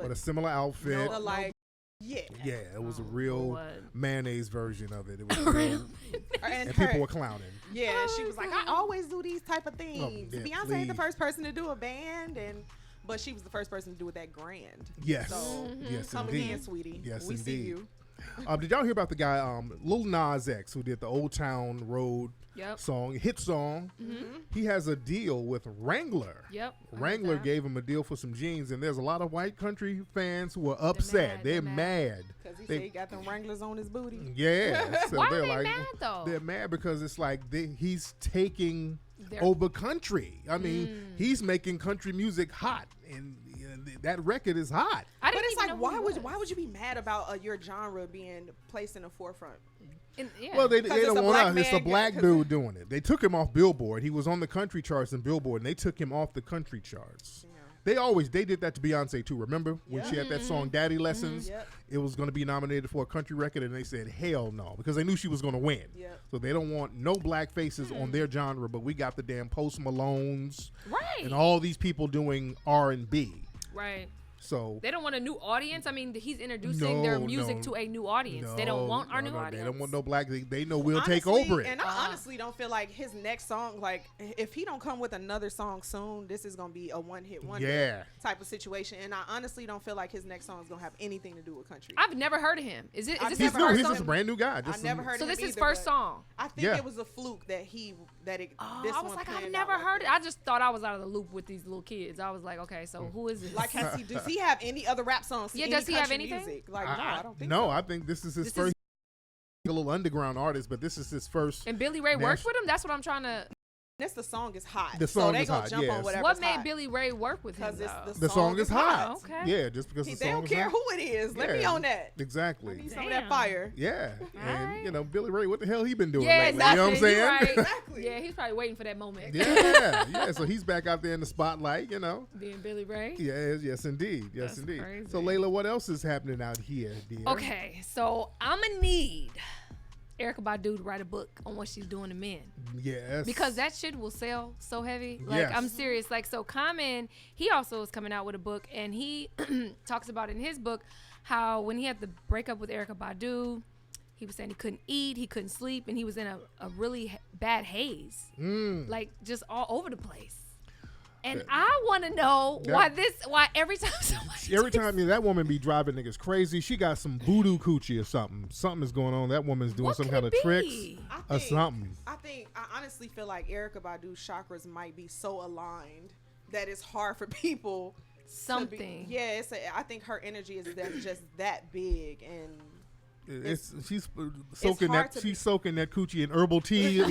With a similar outfit. No, like, yeah, it was a real mayonnaise version of it. It was Real. and people were clowning. Yeah, she was like, I always do these type of things. yeah, Beyonce please. ain't the first person to do a band, but she was the first person to do it that grand. Yes, So, yes, come indeed. again, sweetie. Yes, we see indeed. you. Did y'all hear about the guy Lil Nas X who did the Old Town Road song, hit song? He has a deal with Wrangler. Wrangler gave him a deal for some jeans, and there's a lot of white country fans who are upset. They're mad. Because he said he got them Wranglers on his booty. Yeah. So Why they're are they like, mad, though? They're mad because it's like he's taking over country. I mean, he's making country music hot, and that record is hot. But it's like, why would you be mad about your genre being placed in the forefront? Well, they don't want out. It's a man, black dude doing it. They took him off Billboard. He was on the country charts in Billboard, and they took him off the country charts. They did that to Beyonce too. Remember when she had that song "Daddy Lessons"? It was going to be nominated for a country record, and they said hell no because they knew she was going to win. So they don't want no black faces on their genre. But we got the damn Post Malones, and all these people doing R&B. Right. So they don't want a new audience. I mean, he's introducing their music to a new audience. They don't want our new audience. They don't want no black. They know we'll take over it. And I honestly don't feel like his next song, like if he don't come with another song soon, this is gonna be a one-hit wonder type of situation. And I honestly don't feel like his next song is gonna have anything to do with country. I've never heard of him. Is this He's his new. first He's song? just a brand new guy. I never heard. So of this him is his either, first song. I think it was a fluke that this I was one like, I've planned never out heard like it. I just thought I was out of the loop with these little kids. I was like, okay, so who is this? Like, does he have any other rap songs? Yeah, any does he have country anything? Music? Like, no, I don't think no, so. I think this is his first. A little underground artist, but this is his first. And Billy Ray worked with him. That's what I'm trying to. The song is hot. The song so they is gonna hot, jump yes. on whatever. What made Billy Ray work with him? The song is hot. Okay. Yeah, just because the They song don't is care hot. who it is. Let me on that. Exactly. I need some of that fire. Yeah, and Billy Ray, what the hell he been doing Yeah, lately? exactly. You know what I'm saying? Right. Exactly. Yeah, he's probably waiting for that moment. Yeah. So he's back out there in the spotlight. Being Billy Ray. Yes, indeed. Yes, That's indeed. crazy. So Layla, what else is happening out here, dear? Okay, so I'm gonna need Erykah Badu to write a book on what she's doing to men. Yes. Because that shit will sell so heavy. Like, Yes. I'm serious. Like, so Common, he also is coming out with a book, and he talks about in his book how when he had to break up with Erykah Badu, he was saying he couldn't eat, he couldn't sleep, and he was in a really bad haze. Like, just all over the place. And I want to know why every time that woman be driving niggas crazy, she got some voodoo coochie or something. Something is going on. That woman's doing some kind of tricks or something. I honestly feel like Erykah Badu's chakras might be so aligned that it's hard for people. Something. I think her energy is just that big, and she's soaking that coochie in herbal tea.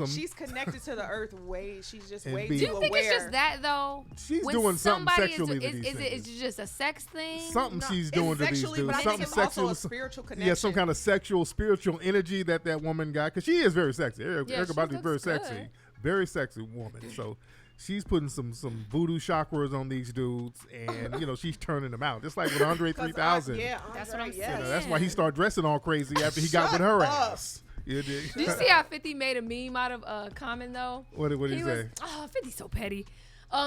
She's connected to the earth she's just way Do too you think aware. it's just that though? She's when doing something sexually. Is it just a sex thing? Something she's doing to these dudes. But I something think it's sexual. also a spiritual connection. Yeah, some kind of spiritual energy that woman got, because she is very sexy. Erykah Badu is very good. sexy, very sexy woman. So she's putting some voodoo chakras on these dudes, and she's turning them out, just like with Andre 3000. That's what I'm saying. That's why he started dressing all crazy after he got with her ass. Did you see how 50 made a meme out of Common though? What did he say? 50's so petty.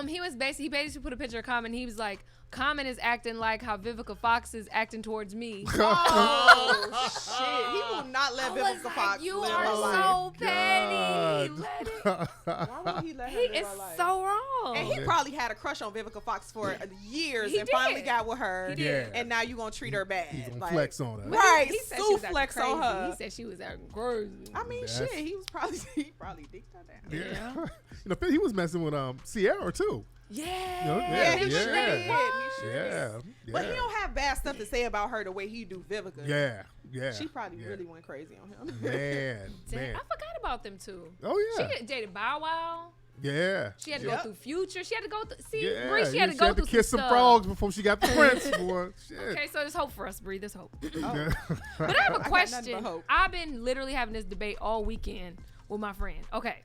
He basically put a picture of Common. He was like, Common is acting like how Vivica Fox is acting towards me. Oh shit! He will not let Vivica Fox you live are her life. so petty. Let it. Why would he let her He live is her life? so wrong. And he probably had a crush on Vivica Fox for years He and did. finally got with her. He did. And now you gonna treat her bad. He's gonna flex on her. Right. He said Sue she was acting flex on crazy. her. He said she was acting crazy. I mean, shit. He probably dicked her down. Yeah. He was messing with Sierra too. Yeah. He sure did. But he Yeah. don't have bad stuff to say about her the way he do Vivica. Yeah. She probably really went crazy on him. Man. I forgot about them too. Oh yeah. She dated Bow Wow. Yeah. She had to go through Future. She had to go through. See, Yeah, Bree, she had to go through kiss some stuff. frogs before she got the prince. Boy. Shit. Okay, so there's hope for us, Bree. There's hope. Yeah. But I have a got nothing question. but hope. I've been literally having this debate all weekend with my friend. Okay.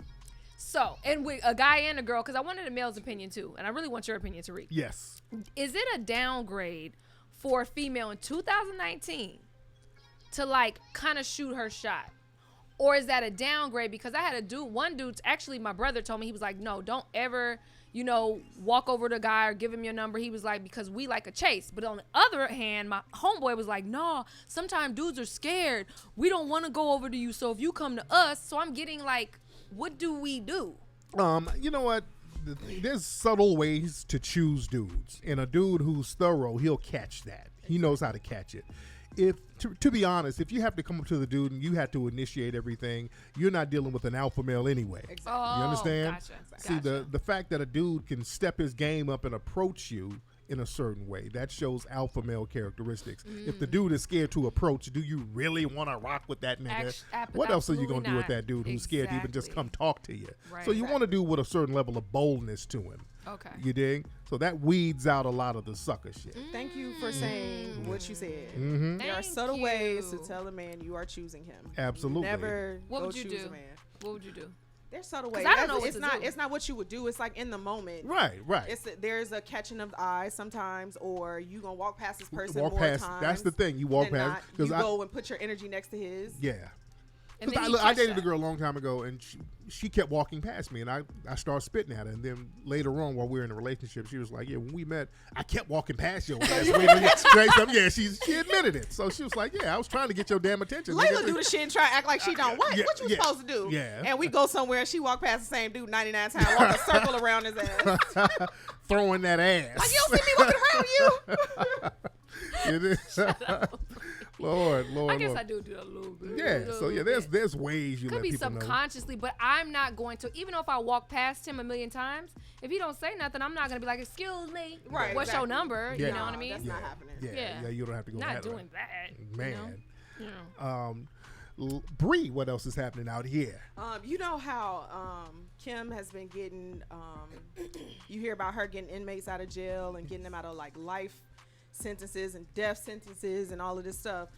So, and with a guy and a girl, because I wanted a male's opinion too, and I really want your opinion, Tariq. Yes. Is it a downgrade for a female in 2019 to like kind of shoot her shot? Or is that a downgrade? Because I had one dude, actually my brother told me, he was like, no, don't ever, walk over to a guy or give him your number. He was like, because we like a chase. But on the other hand, my homeboy was like, no, sometimes dudes are scared. We don't want to go over to you. So if you come to us, so I'm getting like, what do we do? You know what? There's subtle ways to choose dudes. And a dude who's thorough, he'll catch that. He knows how to catch it. To be honest, if you have to come up to the dude and you have to initiate everything, you're not dealing with an alpha male anyway. Exactly. You understand? Gotcha. See, the fact that a dude can step his game up and approach you in a certain way, that shows alpha male characteristics. If the dude is scared to approach, do you really want to rock with that nigga? What else are you going to do with that dude who's scared to even just come talk to you? Right. So you want to do with a certain level of boldness to him. Okay. You dig? So that weeds out a lot of the sucker shit. Thank you for saying what you said. Mm-hmm. There are subtle ways to tell a man you are choosing him. Absolutely. Never What go would you choose do? a man. What would you do? There's subtle ways. I don't know what it's to not. do. It's not what you would do. It's like in the moment. Right. There's a catching of the eye sometimes, or you gonna walk past this person Walk more past. times. That's the thing. You walk than past not. You go and put your energy next to his. Yeah. And Because then I dated a girl a long time ago, and she kept walking past me, and I started spitting at her. And then later on, while we were in a relationship, she was like, "Yeah, when we met, I kept walking past your ass." Yeah, she admitted it. So she was like, "Yeah, I was trying to get your damn attention." Layla do the shit and try to act like she don't. What you supposed to do? Yeah. And we go somewhere and she walk past the same dude 99 times, walk a circle around his ass. Throwing that ass. Like, you don't see me walking around you. It is. Lord. I guess I do a little bit. Yeah. So yeah, there's ways you could let be people know. subconsciously, but I'm not going to. Even if I walk past him a million times, if he don't say nothing, I'm not gonna be like, "Excuse me, Right, what's exactly. your number?" Yeah. You know what I mean? That's not happening. Yeah. You don't have to go. Not that doing way. that, Man. You know? Bree, what else is happening out here? You know how Kim has been getting. You hear about her getting inmates out of jail and getting them out of like life sentences and death sentences and all of this stuff.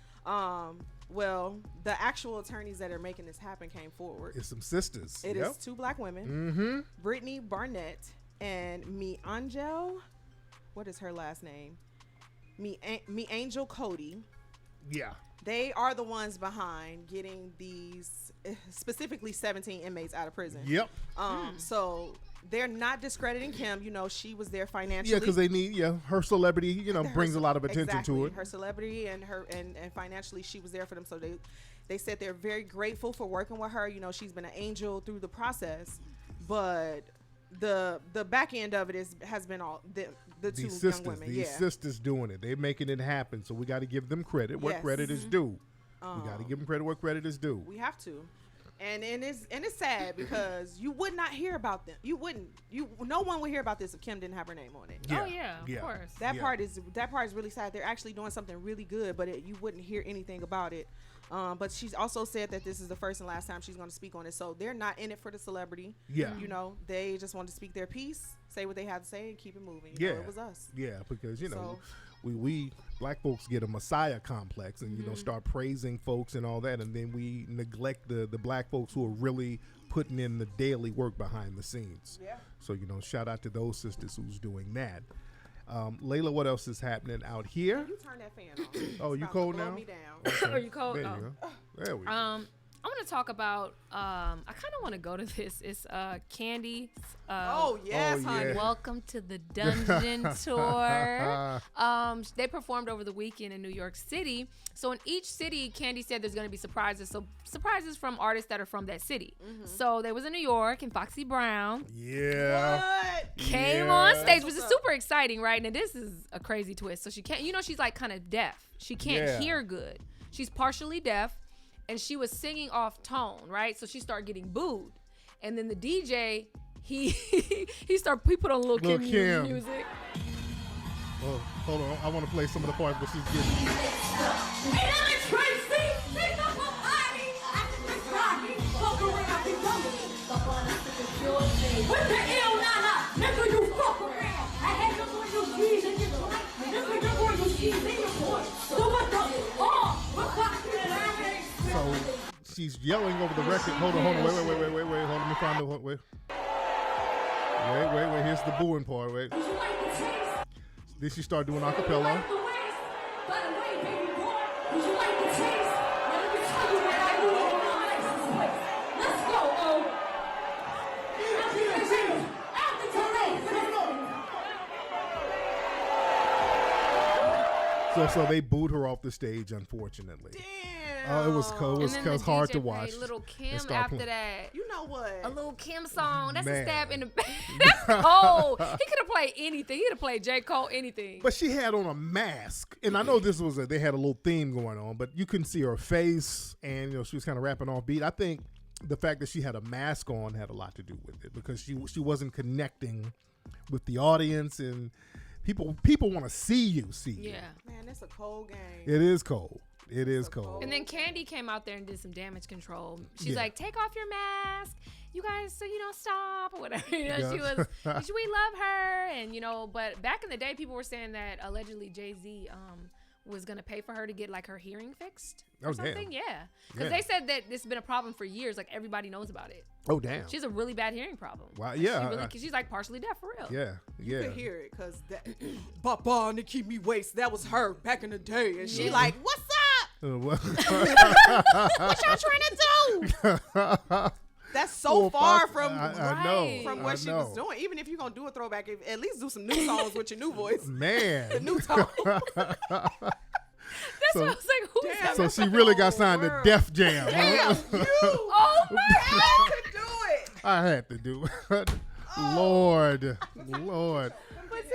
Well, the actual attorneys that are making this happen came forward. It's some sisters. It is two black women, Mm-hmm. Brittany Barnett and Me Angel. What is her last name? Me Angel Cody. Yeah. They are the ones behind getting these, specifically 17 inmates out of prison. Yep. So they're not discrediting Kim. You know, she was there financially. Yeah, because they need her celebrity. Brings a lot of attention to it. Her celebrity and financially, she was there for them. So they said they're very grateful for working with her. You know, she's been an angel through the process, but the back end of it has been all the two young women. These sisters doing it. They're making it happen. So we got to give them credit. What credit is due? We got to give them credit where credit is due. We have to. And it's sad because you would not hear about them. No one would hear about this if Kim didn't have her name on it. Yeah. Oh yeah, of course. That part is really sad. They're actually doing something really good, but you wouldn't hear anything about it. But she's also said that this is the first and last time she's going to speak on it. So they're not in it for the celebrity. Yeah. You know, they just want to speak their piece, say what they have to say, and keep it moving. You know, it was us. Yeah, because we black folks get a messiah complex and start praising folks and all that, and then we neglect the black folks who are really putting in the daily work behind the scenes. Yeah. So shout out to those sisters who's doing that. Layla, what else is happening out here? You turn that fan on. Oh, you cold now? Blow me down. Okay. Are you cold? There you go. There we go. I want to talk about. I kind of want to go to this. It's Candy. Yes, honey. Welcome to the Dungeon Tour. They performed over the weekend in New York City. So in each city, Candy said there's going to be surprises. So surprises from artists that are from that city. So they was in New York, and Foxy Brown came on stage, which is super exciting, right? And this is a crazy twist. So she can't. She's like kind of deaf. She can't hear good. She's partially deaf. And she was singing off tone, right? So she started getting booed. And then the DJ, he put on Lil Kim music. Oh, hold on. I want to play some of the parts where she's getting. With the ill nana, nigga, you fuck around. I had them on your keys and your joint. Nigga, you on your keys and your joint. So what the? So she's yelling over the record. Hold on. Wait. Hold on. Let me find the wait. Wait. Here's the booing part. Wait. Then she started doing acapella. So they booed her off the stage, unfortunately. Damn. It was cold. It was hard to watch. Lil Kim after that. You know what? A Lil Kim song. That's Man. a stab in the back. That's cold. He could have played anything. He could have played J. Cole, anything. But she had on a mask, and I know this was they had a little theme going on, but you couldn't see her face, and she was kind of rapping off beat. I think the fact that she had a mask on had a lot to do with it because she wasn't connecting with the audience, and people want to see you. Yeah. Man, it's a cold game. It is cold. It is cold. And then Candy came out there and did some damage control. She's like, take off your mask. You guys, so stop or whatever. She was, we love her. And, but back in the day, people were saying that allegedly Jay-Z was going to pay for her to get like her hearing fixed or something. Damn. Yeah. Because they said that this has been a problem for years. Like everybody knows about it. Oh, damn. She has a really bad hearing problem. Wow. Yeah. She's like partially deaf for real. Yeah. You could hear it because that Papa Nikki me waist, that was her back in the day. And she like, what's up? What y'all trying to do? That's so far from what she was doing. Even if you're going to do a throwback, at least do some new songs with your new voice. Man. The new tone. That's what I was like, who's that? So she really got signed to Def Jam. Damn, you. Oh, my God. To do it. I had to do it. Lord.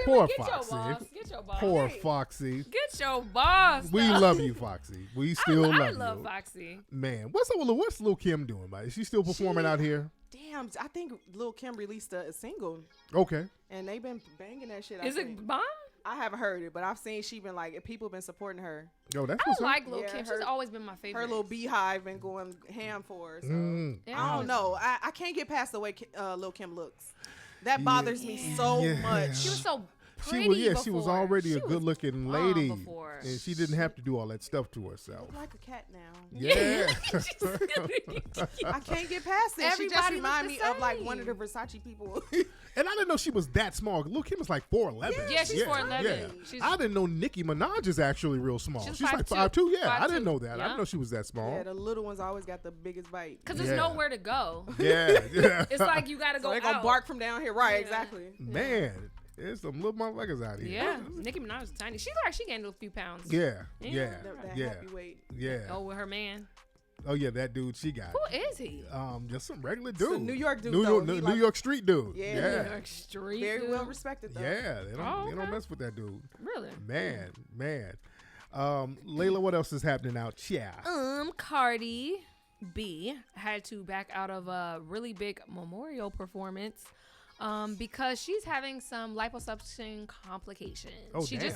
Poor Foxy. Get your boss. Poor Foxy. Get your boss. We love you, Foxy. We still love you. I love Foxy. Man, what's Lil Kim doing, man? Is she still performing out here? Damn, I think Lil Kim released a single. Okay. And they've been banging that shit. Is it bomb? I haven't heard it, but I've seen she been like, people been supporting her. Yo, that's I like Lil Kim. She's always been my favorite. Her little beehive been going ham for her. So Yeah. I don't know. I can't get past the way Lil Kim looks. That bothers me so much. She was so pretty she was already a good-looking lady, before. and she didn't have to do all that stuff to herself. Look like a cat now. Yeah. I can't get past it. She just Everybody remind look me the of like same. one of the Versace people. And I didn't know she was that small. Lil Kim is like 4'11". Yeah, she's 4'11". Yeah. I didn't know Nicki Minaj is actually real small. She's like 5'2". Yeah, I didn't know that. I didn't know she was that small. Yeah, the little ones always got the biggest bite. Because there's nowhere to go. Yeah. It's like you got to go They're going to bark from down here. Right, exactly. Man, there's some little motherfuckers out here. Yeah, Nicki Minaj is tiny. She looked like she gained a few pounds. Yeah. That happy weight. Yeah. Oh, with her man. Oh yeah, that dude she got. Who is he? Just some regular dude. Some New York dude. New York street dude. Yeah. New York street. Very well respected though. Yeah, they don't mess with that dude. Really? Man. Layla, what else is happening out? Cardi B had to back out of a really big memorial performance. Because she's having some liposuction complications. Oh, she damn.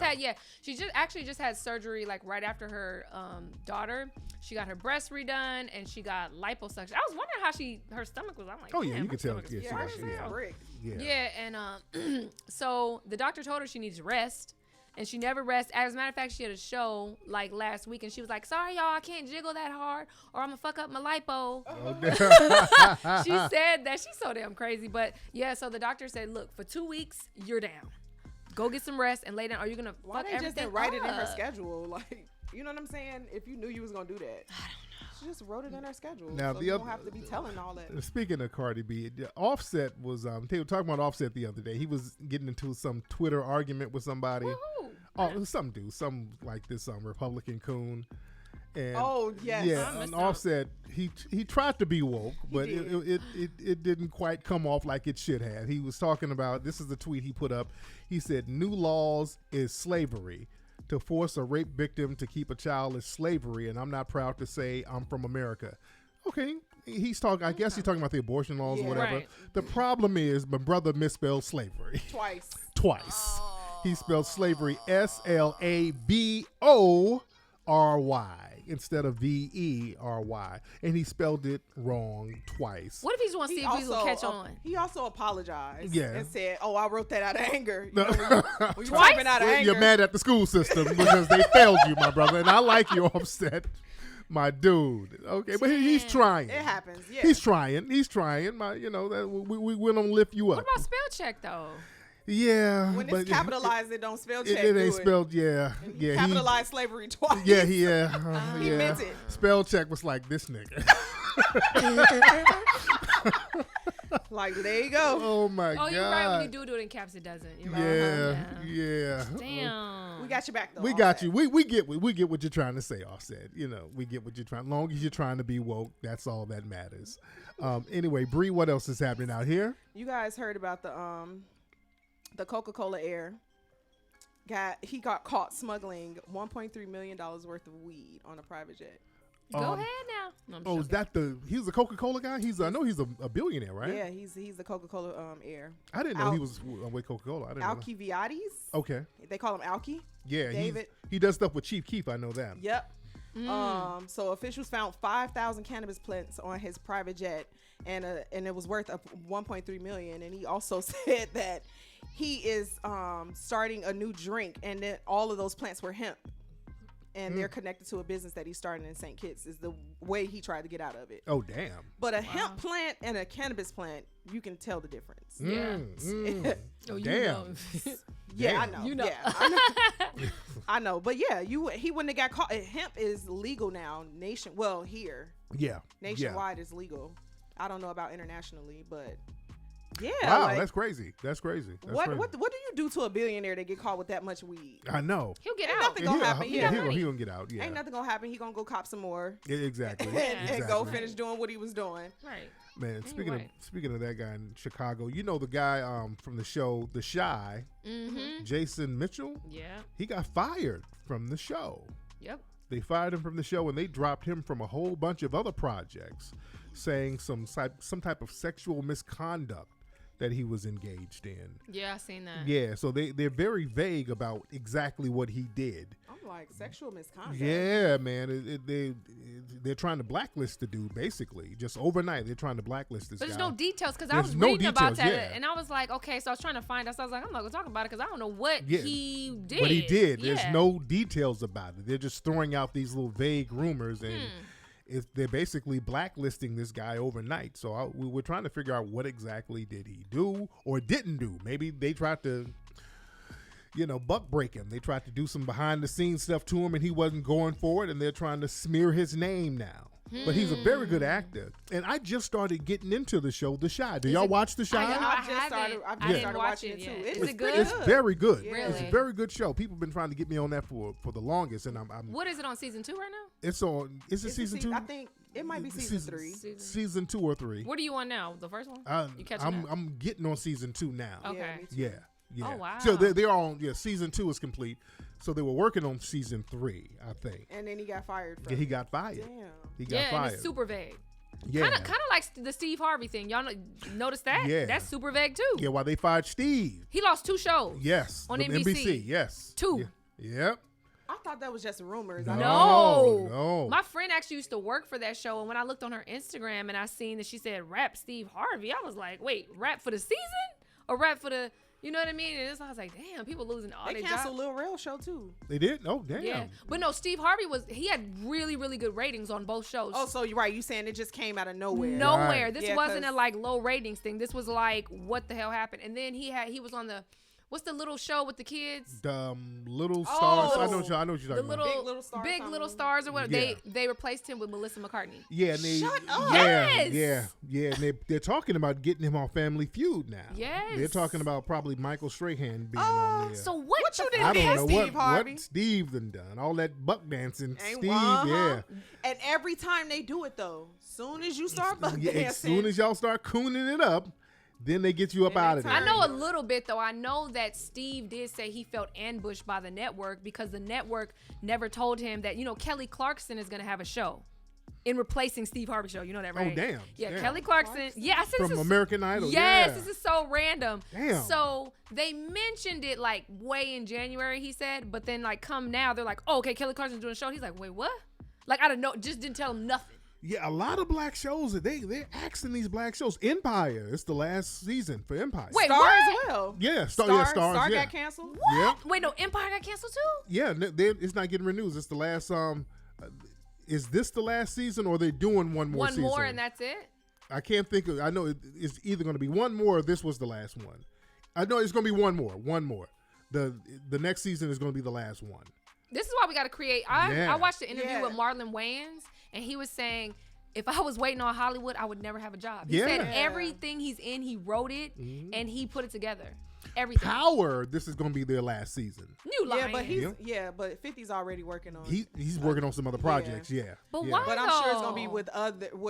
just had surgery like right after her daughter. She got her breast redone and she got liposuction. I was wondering how her stomach was. I'm like, oh yeah, you her can tell. stomach is Yeah. Yeah, and so the doctor told her she needs rest. And she never rests. As a matter of fact, she had a show like last week, and she was like, "Sorry, y'all, I can't jiggle that hard, or I'm gonna fuck up my lipo." She said that. She's so damn crazy. But yeah, so the doctor said, "Look, for 2 weeks, you're down. Go get some rest and lay down. Are you gonna Why fuck they everything just didn't write it in her up?" schedule? Like, you know what I'm saying? If you knew you was gonna do that, I don't know. She just wrote it in her schedule. Now so you don't have to be telling all that. Speaking of Cardi B, Offset was they were talking about Offset the other day. He was getting into some Twitter argument with somebody. Woohoo. Oh, some dude, some like this Republican coon. And yes. Yeah, and Offset, he tried to be woke, but it didn't quite come off like it should have. He was talking about, this is the tweet he put up. He said, "New laws is slavery. To force a rape victim to keep a child is slavery, and I'm not proud to say I'm from America." Okay, he's talking. I guess he's talking about the abortion laws or whatever. Right. The problem is my brother misspelled slavery twice. He spelled slavery SLABORY instead of VERY, and he spelled it wrong twice. What if he just want to see if we will catch on? He also apologized. Yeah. And said, "Oh, I wrote that out of anger." You No. know, when you typing out of anger, You're mad at the school system because they failed you, my brother, and I like you, Offset, my dude. Okay, but he's trying. It happens. Yeah. He's trying. My, that we don't lift you up. What about spell check though? Yeah, When it's capitalized, it don't spell check. It ain't spelled. Yeah, yeah. Capitalized slavery twice. Yeah, He yeah. meant it. Spell check was like this nigga. Like, there you go. Oh my God. Oh, you're right. When you do it in caps, it doesn't. You're right. Yeah. Damn. We got your back though. We got you. We get what you're trying to say, Offset. You know, we get what you're trying. As long as you're trying to be woke, that's all that matters. Anyway, Bree, what else is happening out here? You guys heard about the Coca-Cola heir. He got caught smuggling $1.3 million worth of weed on a private jet. Go ahead now. No, is that he's a Coca-Cola guy? I know he's a billionaire, right? Yeah, he's the Coca-Cola heir. I didn't know he was with Coca-Cola. I didn't know. Alcibiades. Okay. They call him Alki. Yeah, David. He does stuff with Chief Keef. I know that. Yep. So officials found 5,000 cannabis plants on his private jet, and it was worth up 1.3 million. And he also said that he is starting a new drink, and then all of those plants were hemp. And they're connected to a business that he's starting in St. Kitts is the way he tried to get out of it. Oh, damn. But a hemp plant and a cannabis plant, you can tell the difference. Yeah. Damn. Yeah, Damn. I know. You know. Yeah, I know. I know. But yeah, he wouldn't have got caught. Hemp is legal now. Here. Yeah. Nationwide is legal. I don't know about internationally, but yeah. Wow, like, that's crazy. That's crazy. What do you do to a billionaire that get caught with that much weed? I know. He'll get Ain't out. nothing gonna happen. He gonna get out. Yeah. Ain't nothing gonna happen. He gonna go cop some more. Yeah, exactly. and go finish doing what he was doing. Right. Man, speaking of that guy in Chicago, you know the guy from the show The Chi, Jason Mitchell? Yeah. He got fired from the show. Yep. They fired him from the show and they dropped him from a whole bunch of other projects, saying some type of sexual misconduct that he was engaged in. Yeah, I seen that. Yeah, so they're very vague about exactly what he did. I'm like, sexual misconduct. Yeah, man. They're trying to blacklist the dude, basically. Just overnight, they're trying to blacklist this guy. But there's no details because I There's was no reading about details, that yeah. and I was like, okay, so I was trying to find out. So I was like, I'm not going to talk about it because I don't know what he did. What he did. There's Yeah. no details about it. They're just throwing out these little vague rumors and they're basically blacklisting this guy overnight. So we're trying to figure out what exactly did he do or didn't do. Maybe they tried to, buck break him. They tried to do some behind the scenes stuff to him and he wasn't going for it and they're trying to smear his name now. But he's a very good actor. And I just started getting into the show, The Chi. Do y'all watch The Chi? I just started didn't watch watching it it too. yet. It's Is it good? It's very good. Yeah. It's a Really? very good show. People have been trying to get me on that for the longest. And I'm What is it on season 2 right now? it's on, is it season 2? I think it might be season 3. Season 2 or 3. What are you on now? The first one? You catching up? I'm getting on season 2 now. Okay. Yeah, me too. Yeah. Oh, wow. So they're on. Yeah, season 2 is complete. So they were working on season 3, I think. And then he got fired. Yeah, he got fired. Damn. He got Yeah, fired. and it's super vague. yeah. Kind of like the Steve Harvey thing. Y'all notice that? Yeah. That's super vague too. Yeah, while they fired Steve. He lost 2 shows. Yes. On the NBC. Yes. 2. Yeah. Yep. I thought that was just rumors. No. My friend actually used to work for that show, and when I looked on her Instagram and I seen that she said rap Steve Harvey, I was like, wait, rap for the season or rap for the, you know what I mean? And I was like, damn, people losing all They their canceled jobs. Lil Rel show too. They did? Oh, damn. Yeah, but no, Steve Harvey he had really, really good ratings on both shows. Oh, so you're right. You saying it just came out of nowhere? Nowhere. Right. This Yeah, wasn't a 'cause- like low ratings thing. This was like, what the hell happened? And then he was on what's the little show with the kids? The Little Stars. I know what you're The talking about. Big Little Stars Big something. Little Stars or whatever. Yeah. They replaced him with Melissa McCartney. Yeah, and they, Shut up. Yes. Yeah. And they're talking about getting him on Family Feud now. Yes. They're talking about probably Michael Strahan being on there. So what? What you the did I fuck? don't against know Steve Harvey? what Steve done. All that buck dancing. Ain't Steve, yeah. And every time they do it though, soon as you start buck yeah. dancing, As soon as y'all start cooning it up, then they get you up Then they out of there. I know a little bit though. I know that Steve did say he felt ambushed by the network because the network never told him that, Kelly Clarkson is going to have a show in replacing Steve Harvey's show. You know that, right? Oh, damn. Yeah, Damn. Kelly Clarkson. Yeah, I said From this is, American Idol. Yes, yeah. this is so random. Damn. So they mentioned it like way in January, he said, but then like come now, they're like, oh, okay, Kelly Clarkson's doing a show. He's like, wait, what? Like, I don't know, just didn't tell him nothing. Yeah, a lot of black shows, they're axing these black shows. Empire, it's the last season for Empire. Wait, Star what? as well. Yeah, Stars, Star yeah. got canceled. What? Yep. Wait, no, Empire got canceled too? Yeah, it's not getting renewed. It's the last, is this the last season or are they doing one more season? One more and that's it? I can't think of, I know it's either going to be one more or this was the last one. I know it's going to be one more. The next season is going to be the last one. This is why we got to create. I watched the interview Yeah. with Marlon Wayans, and he was saying if I was waiting on Hollywood, I would never have a job. He said everything he's in, he wrote it and he put it together. Everything. Power, this is going to be their last season. You lying. But 50's already working on. He's working on some other projects. But why? But I'm sure it's gonna be with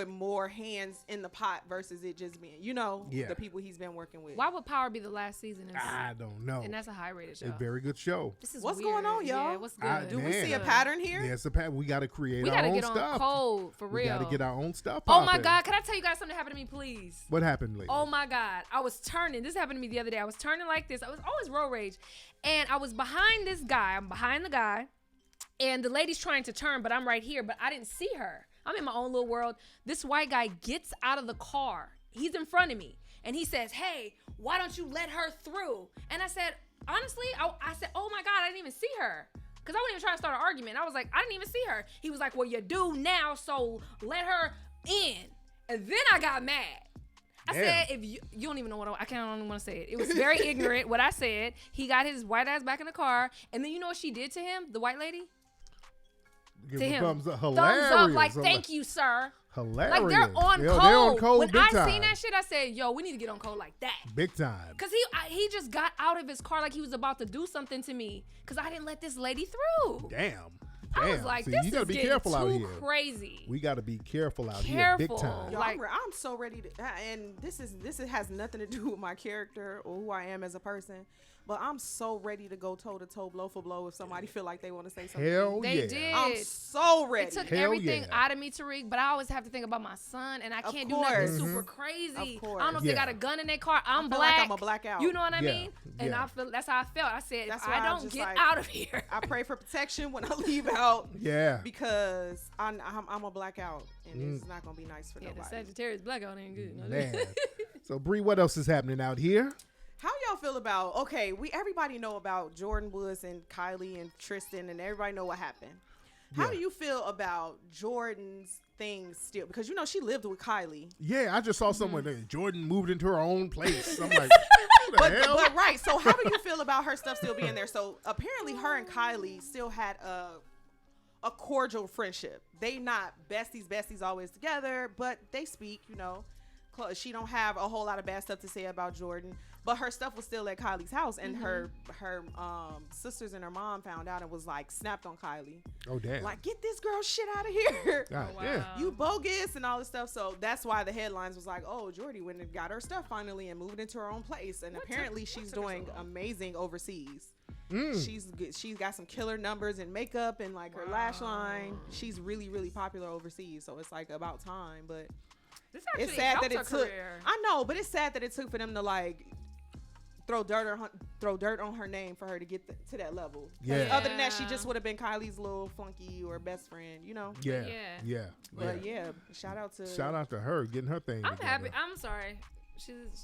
more hands in the pot versus it just being the people he's been working with. Why would Power be the last season? I don't know. And that's a high rated show. A very good show. This is what's weird. going on, y'all? Yeah, what's good? Do we see a pattern here? Yes, a pattern. We got to create We our gotta own get stuff. on code for real. We got to get our own stuff. Oh my God! Can I tell you guys something that happened to me, please? What happened, lady? Oh my God! I was turning. This happened to me the other day. I was turning like this. I was always road rage, and I was behind this guy. I'm behind the guy, and the lady's trying to turn, but I'm right here. But I didn't see her. I'm in my own little world. This white guy gets out of the car. He's in front of me, and he says, "Hey, why don't you let her through?" And I said, honestly, I said, "Oh my God, I didn't even see her." Because I wasn't even trying to start an argument. I was like, I didn't even see her. He was like, well, you do now, so let her in. And then I got mad. I said, if you don't even know what I don't even want to say it. It was very ignorant what I said. He got his white ass back in the car. And then you know what she did to him, the white lady? Give to him. Thumbs up. Hilarious. Thumbs up, like, thank you, sir. Hilarious. Like, they're on code. They're on code when big I time. seen that shit, I said, yo, we need to get on code like that. Big time. Because he just got out of his car like he was about to do something to me. Because I didn't let this lady through. Damn. I was like, See, this you gotta is be getting careful out too here. crazy. We got to be careful out here, big time. Yo, Like, I'm so ready to, and this has nothing to do with my character or who I am as a person, but I'm so ready to go toe to toe, blow for blow if somebody feel like they want to say something. Hell They yeah. did. I'm so ready. It took Hell everything yeah. out of me, Tariq, but I always have to think about my son, and I Of can't do course. nothing super crazy. Of course. I don't know if they Yeah. got a gun in their car. I'm feel black. like I'm a blackout. You know what I Yeah. mean? And Yeah. I feel that's how I felt. I said, That's if why I I'm don't just get like- out of here. I pray for protection when I leave out Yeah. because I'm a blackout, and it's not gonna be nice for Yeah, the nobody. Sagittarius blackout ain't good. No, Man. So, Bree, what else is happening out here? How y'all feel about? Okay, everybody know about Jordyn Woods and Kylie and Tristan, and everybody know what happened. How Yeah. do you feel about Jordyn's things still? Because she lived with Kylie. Yeah, I just saw someone that Jordyn moved into her own place. I'm like, who the But hell? right. So how do you feel about her stuff still being there? So apparently, her and Kylie still had a cordial friendship. They not besties always together, but they speak. She don't have a whole lot of bad stuff to say about Jordyn, but her stuff was still at Kylie's house, and her sisters and her mom found out and was like snapped on Kylie. Oh, damn. Like, get this girl shit out of here. God, wow. yeah. You bogus and all this stuff. So that's why the headlines was like, oh, Jordyn went and got her stuff finally and moved into her own place. And apparently she's doing amazing overseas. She's got some killer numbers in makeup and like her lash line. She's really, really popular overseas. So it's like about time. But This actually it's sad that it helped her took. career. I know, but it's sad that it took for them to like throw dirt on her name for her to get to that level. 'Cause Yeah. Other than that, she just would have been Kylie's little flunky or best friend, Yeah. Yeah. Yeah. But yeah, shout out to her getting her thing I'm together. happy. I'm sorry.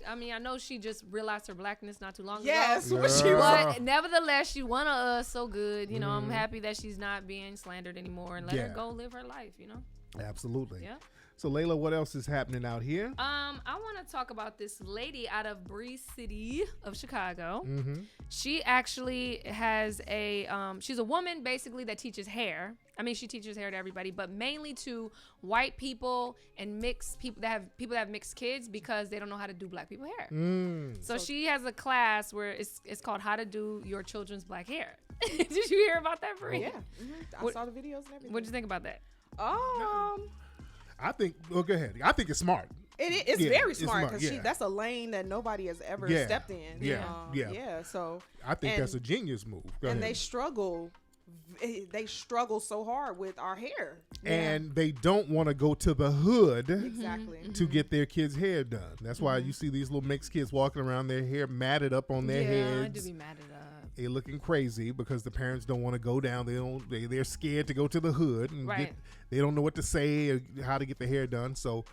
I know she just realized her blackness not too long Yes, ago. what she was. But nevertheless, she one of us so good. I'm happy that she's not being slandered anymore and let her go live her life, Absolutely. Yeah. So, Layla, what else is happening out here? I want to talk about this lady out of Bree City of Chicago. She actually has she's a woman basically that teaches hair. I mean, she teaches hair to everybody, but mainly to white people and mixed people that have mixed kids because they don't know how to do black people hair. So she has a class where it's called How to Do Your Children's Black Hair. Did you hear about that, Bree? Yeah, I saw the videos and everything. What'd you think about that? I think, well, go ahead. I think it's smart. It's Yeah, very it's smart smart, because yeah. that's a lane that nobody has ever Yeah, stepped in. yeah. So I think and- that's a genius move. Go and ahead. they struggle so hard with our hair. And they don't want to go to the hood Exactly. to get their kids' hair done. That's why you see these little mixed kids walking around, their hair matted up on their I do heads. be mad at They're looking crazy because the parents don't want to go down. They're scared to go to the hood and Right. they don't know what to say or how to get the hair done. So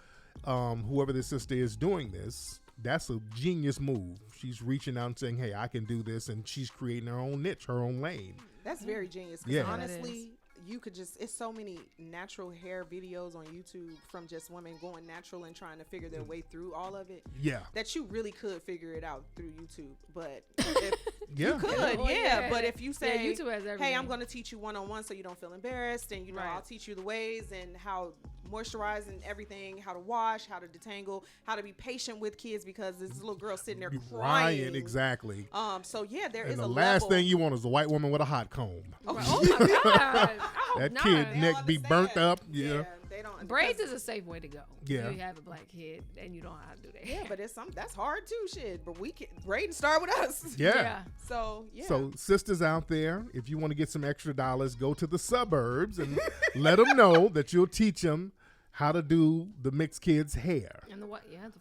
whoever this sister is doing this, that's a genius move. She's reaching out and saying, hey, I can do this, and she's creating her own niche, her own lane. That's very genius. 'Cause Yeah. honestly, you could just, it's so many natural hair videos on YouTube from just women going natural and trying to figure their way through all of it. Yeah. That you really could figure it out through YouTube. But if Yeah. you could, Oh, yeah. yeah. But if you say, Yeah, YouTube has hey, everything. I'm going to teach you one-on-one so you don't feel embarrassed, and, you know, Right. I'll teach you the ways and how moisturize and everything, how to wash, how to detangle, how to be patient with kids, because this little girl sitting there crying. Exactly. So yeah, there And is the a last level. thing you want is a white woman with a hot comb. Oh my God. I hope That not. kid They neck don't be burnt understand. up. Yeah. They don't. Braids because- is a safe way to go. Yeah. You have a black kid and you don't know how to do that. Yeah, but it's that's hard too, shit. But we can braiding start with us. Yeah. So yeah. So sisters out there, if you want to get some extra dollars, go to the suburbs and let them know that you'll teach them how to do the mixed kids' hair. And the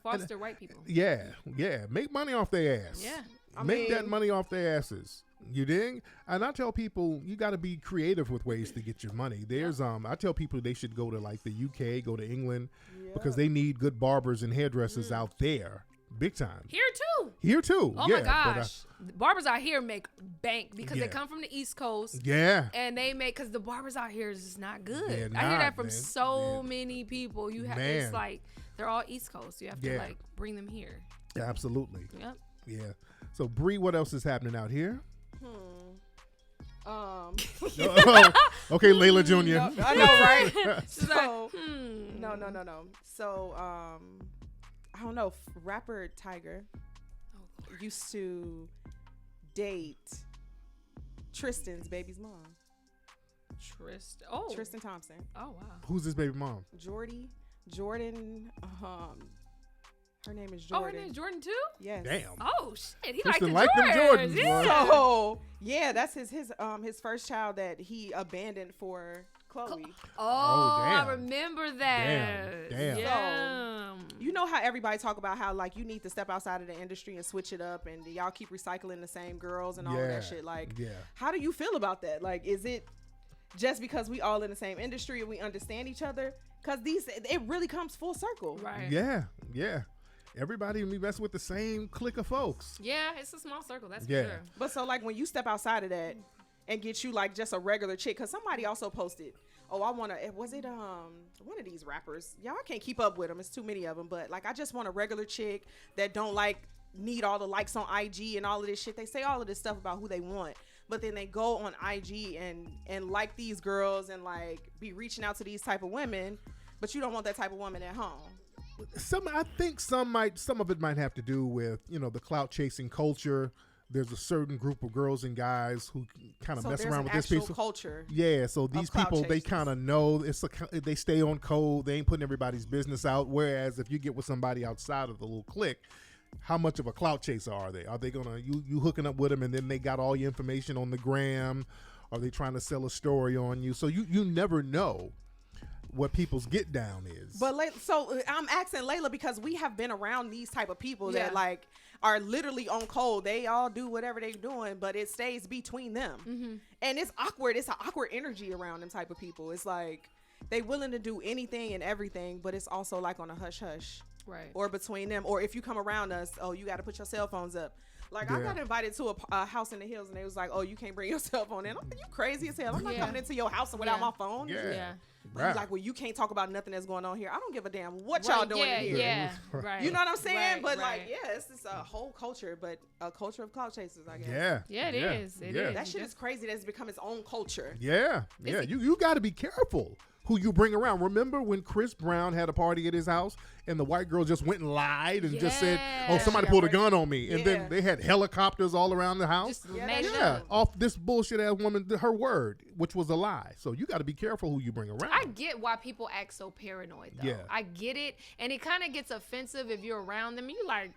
foster white people. Yeah, yeah. Make money off their ass. Yeah. Make that mean- money off their asses. You dig? And I tell people you got to be creative with ways to get your money. There's I tell people they should go to like the UK, go to England, because they need good barbers and hairdressers out there, big time. Here too. Here too. Oh yeah, my gosh. The barbers out here make bank because Yeah. they come from the East Coast. Yeah. And they make, because the barbers out here is just not good. They're I hear not, that from man. so many people. You have, Man. it's like they're all East Coast. You have to Yeah. like bring them here. Absolutely. Yep. Yeah. So Bree, what else is happening out here? Okay, Layla Jr. No, I know, right? She's So, like, no. So, I don't know. Rapper Tiger used to date Tristan's baby's mom, Tristan Thompson. Oh wow. Who's his baby mom? Jordyn. Her name is Jordyn. Oh, her name's Jordyn too? Yes. Damn. Oh shit. He Tristan liked liked the them Jordans. Jordans, Yeah. boy. So yeah, that's his first child that he abandoned for Chloe. Oh, damn. I remember that. Damn. Yeah. You know how everybody talk about how like you need to step outside of the industry and switch it up, and y'all keep recycling the same girls and all of that shit. Like, how do you feel about that? Like, is it just because we all in the same industry and we understand each other? Because it really comes full circle. Right. Yeah. Yeah. Everybody we mess with the same clique of folks. Yeah, it's a small circle. That's Yeah. for sure. But so like when you step outside of that and get you like just a regular chick, because somebody also posted, oh, I want to, was it one of these rappers? Y'all can't keep up with them. It's too many of them. But like, I just want a regular chick that don't like need all the likes on IG and all of this shit. They say all of this stuff about who they want, but then they go on IG and like these girls and like be reaching out to these type of women, but you don't want that type of woman at home. I think some of it might have to do with, the clout chasing culture. There's a certain group of girls and guys who kind of So mess there's around an with this actual piece. culture. Yeah, so these clout people, they chasers. kind of know they stay on code. They ain't putting everybody's business out. Whereas if you get with somebody outside of the little clique, how much of a clout chaser are they? Are they gonna you hooking up with them and then they got all your information on the gram? Are they trying to sell a story on you? So you never know what people's get down is. But so I'm asking Layla because we have been around these type of people Yeah. that like are literally on code. They all do whatever they're doing, but it stays between them. And it's awkward. It's an awkward energy around them type of people. It's like they willing to do anything and everything, but it's also like on a hush hush. Right. Or between them. Or if you come around us, oh, you got to put your cell phones up. Like, I Yeah. got invited to a house in the hills, and they was like, oh, you can't bring your cell phone in. I'm like, you crazy as hell. I'm not Yeah. coming into your house without Yeah. my phone. Yeah. But he's like, well, you can't talk about nothing that's going on here. I don't give a damn what Right, y'all doing yeah, in here. Yeah. Right. You know what I'm saying? Right, But right. like, yeah, it's just a whole culture, but a culture of clout chasers, I guess. Yeah. Yeah, it is. It yeah. is. That shit is crazy that it's become its own culture. Yeah. Yeah. You got to be careful who you bring around. Remember when Chris Brown had a party at his house and the white girl just went and lied and just said, oh, somebody Yeah, pulled a right. gun on me. And Yeah. then they had helicopters all around the house. Just Yeah, made it Yeah, up. off this bullshit ass woman, her word, which was a lie. So you got to be careful who you bring around. I get why people act so paranoid, though. Yeah. I get it. And it kind of gets offensive if you're around them and you're like,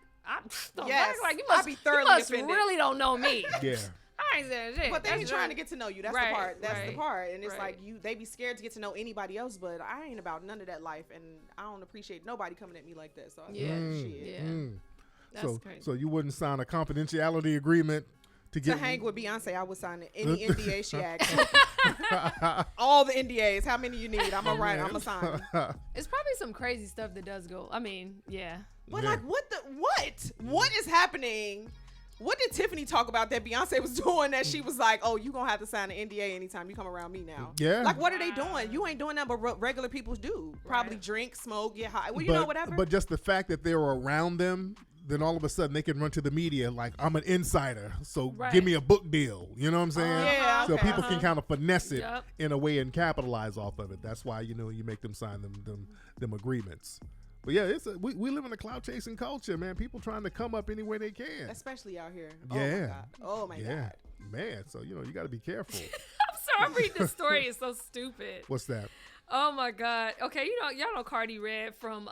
Yes, like you I'd must, be you thoroughly must offended. really don't know me. Yeah. I ain't saying shit. But they be That's trying right. to get to know you. That's Right, the part. That's the right, part. And it's right. like they be scared to get to know anybody else, but I ain't about none of that life, and I don't appreciate nobody coming at me like that. So I Yeah. shit. Yeah. That's So, crazy. so you wouldn't sign a confidentiality agreement to get To hang with Beyonce, I would sign any NDA she asks. All the NDAs. How many you need? I'm gonna write. I'm gonna sign. It's probably some crazy stuff that does go. I mean, yeah. But Yeah. like, what is happening What did Tiffany talk about that Beyonce was doing that she was like, oh, you going to have to sign an NDA anytime you come around me now? Yeah. Like, what are they doing? You ain't doing that, but regular people do. Probably drink, smoke, get high. Well, you know, whatever. But just the fact that they were around them, then all of a sudden they can run to the media like, I'm an insider, so give me a book deal. You know what I'm saying? Yeah. So people can kind of finesse it in a way and capitalize off of it. That's why, you know, you make them sign them agreements. But yeah, we live in a clout chasing culture, man. People trying to come up any way they can, especially out here. Yeah. Oh my God. Man. So you know you got to be careful. I'm sorry, I'm reading the story. It's so stupid. What's that? Oh my God. Okay, y'all know Cardi Red from.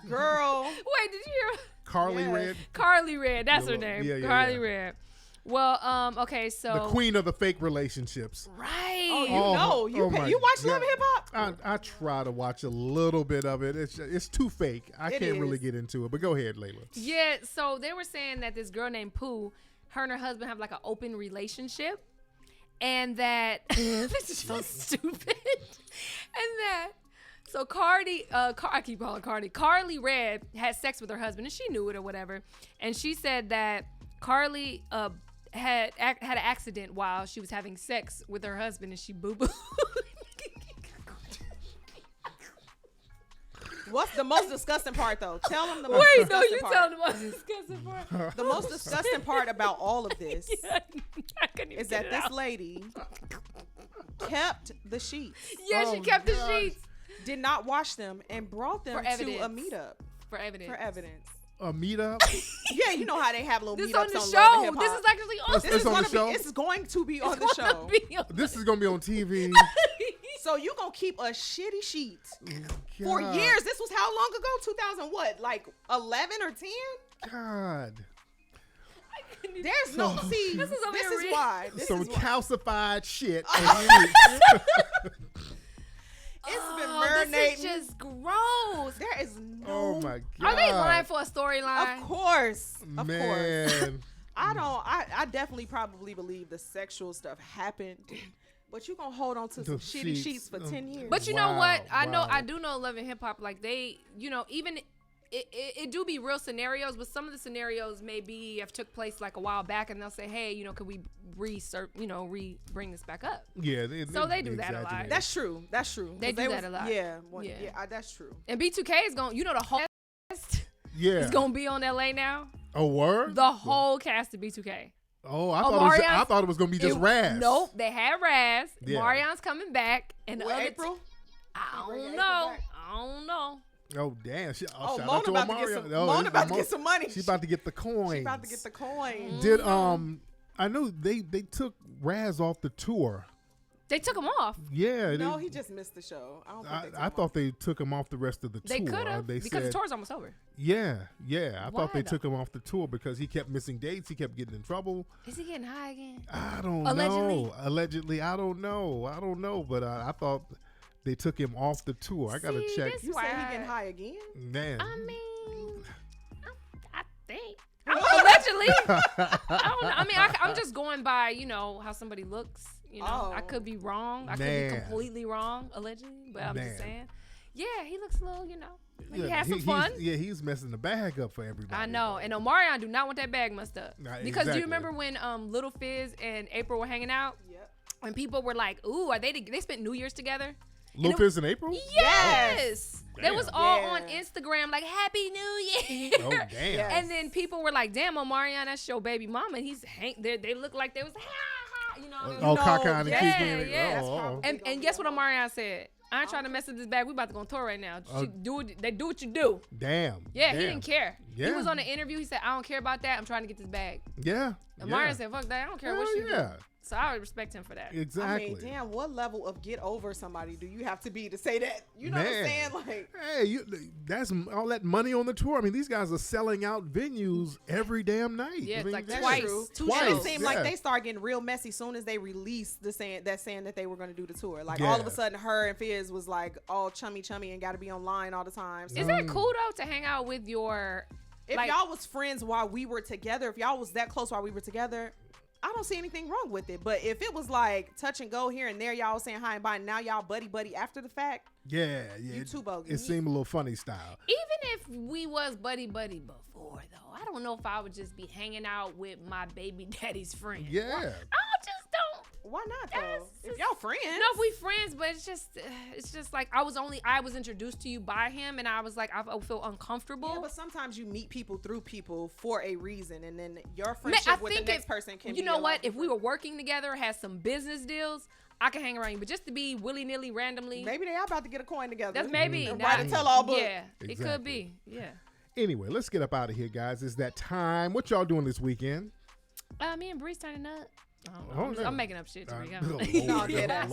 Girl. Wait, did you hear? Carly Red. Carly Red. That's her name. Yeah, Carly Red. Well, okay, so the queen of the fake relationships. Right. Oh, you watch Love and Hip Hop? I try to watch a little bit of it. It's too fake. I can't really get into it. But go ahead, Layla. Yeah. So they were saying that this girl named Pooh, her and her husband have like an open relationship, and that this is so stupid, and that. So Cardi, I keep calling Cardi. Carly Red had sex with her husband, and she knew it or whatever. And she said that Carly had an accident while she was having sex with her husband, and she boo-booed. What's the most disgusting part, though? Tell them the most disgusting part. Tell them the most disgusting part. The most disgusting part about all of this is that this lady kept the sheets. Yeah, she kept the sheets. Did not wash them and brought them to a meetup. For evidence. A meetup? Yeah, you know how they have little meetups on the Love show. and Hip Hop. This is actually on. This is going to be on the show. This is going to be on TV. So you going to keep a shitty sheet for years. This was how long ago? 2000 what? Like 11 or 10? God. There's no, see, this is why. Some calcified shit. It's been marinating. This is just gross. There is no. Oh my God. Are they lying for a storyline? Of course. Of Man. course. I definitely probably believe the sexual stuff happened. But you gonna hold on to some shitty sheets for 10 years. But you know what? I do know Love and Hip Hop, like they, you know, even it do be real scenarios, but some of the scenarios maybe have took place like a while back, and they'll say, hey, you know, could we bring this back up? Yeah. They do that a lot. That's true. They do that a lot. Yeah. That's true. And B2K is going, you know, the whole cast is going to be on LA now. A word? The whole cast of B2K. Oh, I thought it was going to be just Raz. Nope, they had Raz. Yeah. Marion's coming back. And the other April? I don't know. Oh, damn. Shout Mona out to about Mario. Mona about to get some money. She's about to get the coins. She's about to get the coins. Did I know they took Raz off the tour. They took him off. Yeah. No, he just missed the show. I thought they took him off the rest of the tour. They could have, because the tour's almost over. Yeah. I thought they took him off the tour because he kept missing dates. He kept getting in trouble. Is he getting high again? I don't know. Allegedly, I don't know. But I thought they took him off the tour. I gotta check. You say he getting high again? Man. I mean, I think. Allegedly. I don't know. I mean, I'm just going by, you know, how somebody looks. You know, I could be wrong. I could be completely wrong, allegedly. But I'm just saying. Yeah, he looks a little, you know, like he has some fun. He's messing the bag up for everybody. I know. And Omarion do not want that bag messed up. Because do you remember when Little Fizz and April were hanging out? Yep. And people were like, ooh, are they spent New Year's together? Lil Fizz in April? Yes. Oh, they was all on Instagram like, Happy New Year. Oh, damn. Yes. And then people were like, damn, Omarion, that's your baby mama. And they look like they was, you know. Cockeyed and kicking. Yeah. And guess what Omarion said? I ain't trying to mess up this bag. We about to go on tour right now. They do what you do. Damn. Yeah, he didn't care. Yeah. He was on the interview. He said, I don't care about that. I'm trying to get this bag. Yeah. Omarion said, fuck that. I don't care what you do. So I would respect him for that. Exactly. I mean, damn, what level of get over somebody do you have to be to say that? You know what I'm saying? Like, hey, that's all that money on the tour. I mean, these guys are selling out venues every damn night. Yeah, it's like that's twice. True. Twice. And it seemed like they start getting real messy soon as they released saying that they were going to do the tour. Like all of a sudden, her and Fizz was like all chummy and got to be online all the time. So. Is that cool though to hang out with your? If y'all was friends while we were together, if y'all was that close while we were together. I don't see anything wrong with it. But if it was like touch and go here and there, y'all saying hi and bye, and now y'all buddy after the fact. Yeah. You too bogus. It seemed a little funny style. Even if we was buddy before, though, I don't know if I would just be hanging out with my baby daddy's friend. Yeah. I just don't. Why not though? That's If just- y'all friends. No, if we friends, but it's just like I was introduced to you by him, and I was like, I feel uncomfortable. Yeah, but sometimes you meet people through people for a reason, and then your friendship with the next person can be. You know a lot what? If we different. were working together, had some business deals, I can hang around you. But just to be willy-nilly, randomly, Maybe they are about to get a coin together. that's maybe And not. write a tell-all book. Yeah, it Exactly. could be. Yeah. Anyway, let's get up out of here, guys. It's that time. What y'all doing this weekend? Me and Bree's turning up. I don't Oh, know. no. I'm making up shit. Tariq. I Oh, don't know. No, dead ass.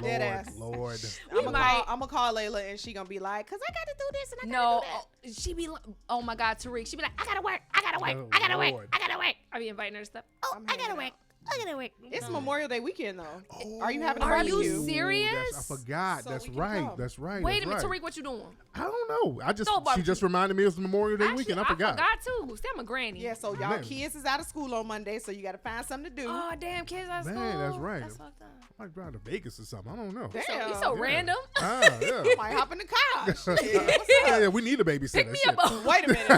Dead ass. Lord. We might. I'm gonna call Layla and she gonna be like, "Cause I gotta do this and I No, gotta do that." she be like, oh my God, Tariq. She be like, I gotta work. Oh, Lord. I be inviting her to stuff. Oh, I'm I gotta hanging work. out. I gotta work. It's Memorial Day weekend though. Oh, Are you having a Are you barbecue? serious? I forgot. So That's we can right. come. That's right. Wait a that's minute, right. Tariq, what you doing? I don't know. No She barbecue. just reminded me it was Memorial Day Actually, weekend. I forgot. too. See, I'm a granny. Yeah, so y'all Man. kids is out of school on Monday, so you gotta find something to do. Oh, damn, kids out of Man, school. that's right. That's fucked up. I might drive to Vegas or something. I don't know. Damn. You so Yeah. random. Yeah. Might hop in the car. Shit, Yeah, we need a babysitter. Pick me Shit. up. Wait a minute.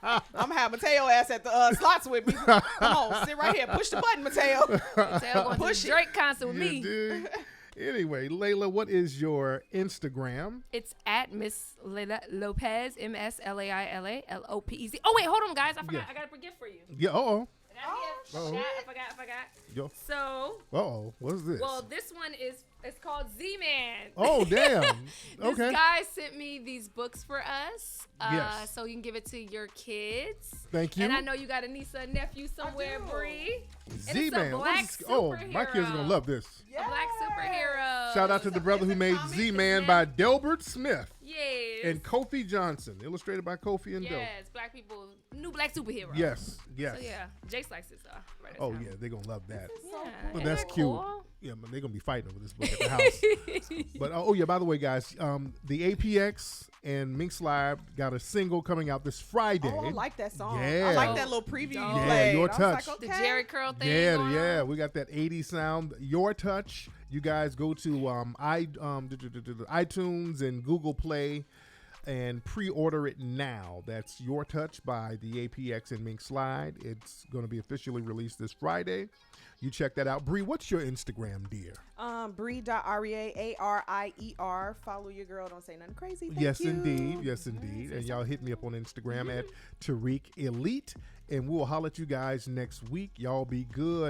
I'm gonna have Mateo ass at the slots with me. Come on, sit right here. Push the button, Mateo. Tell going Push to it. the Drake concert with You me. dig? Anyway, Layla, what is your Instagram? It's at Miss Layla Lopez, MSLAILA LOPEZ. Oh wait, hold on, guys. I forgot. Yeah. I got a gift for you. Yeah. I Uh-oh. forgot. Yo. So, What's this? well, this one is it's called Z-Man. Oh, damn. This Okay. guy sent me these books for us, Yes. so you can give it to your kids. Thank you. And I know you got a niece or nephew somewhere, do. Bree. Z-Man. black What's this? Oh, my kids are going to love this. A black superhero. Shout out to the brother who made comic, Z-Man man. by Delbert Smith Yes. and Kofi Johnson, illustrated by Kofi and Del. Yes, black people, new black superhero. Yes. Yes. So yeah, Jace likes it. So right Oh, yeah, they're going to love that. Yeah, Well, isn't that's that cute. cool? Yeah, but they're going to be fighting over this book at the house. But, oh, yeah, by the way, guys, the APX and Mink Slide got a single coming out this Friday. Oh, I like that song. Yeah. I like that little preview you Yeah, played. Your I was Touch. like, The okay. Jerry curl thing. Yeah, going yeah, on. we got that 80s sound. Your Touch. You guys go to iTunes and Google Play and pre-order it now. That's Your Touch by the APX and Mink Slide. It's going to be officially released this Friday. You check that out. Bree, what's your Instagram, dear? Bree.Arier. Follow your girl. Don't say nothing crazy. Thank Yes, you. indeed. Yes, indeed. And y'all hit me up on Instagram at Tariq Elite. And we'll holler at you guys next week. Y'all be good.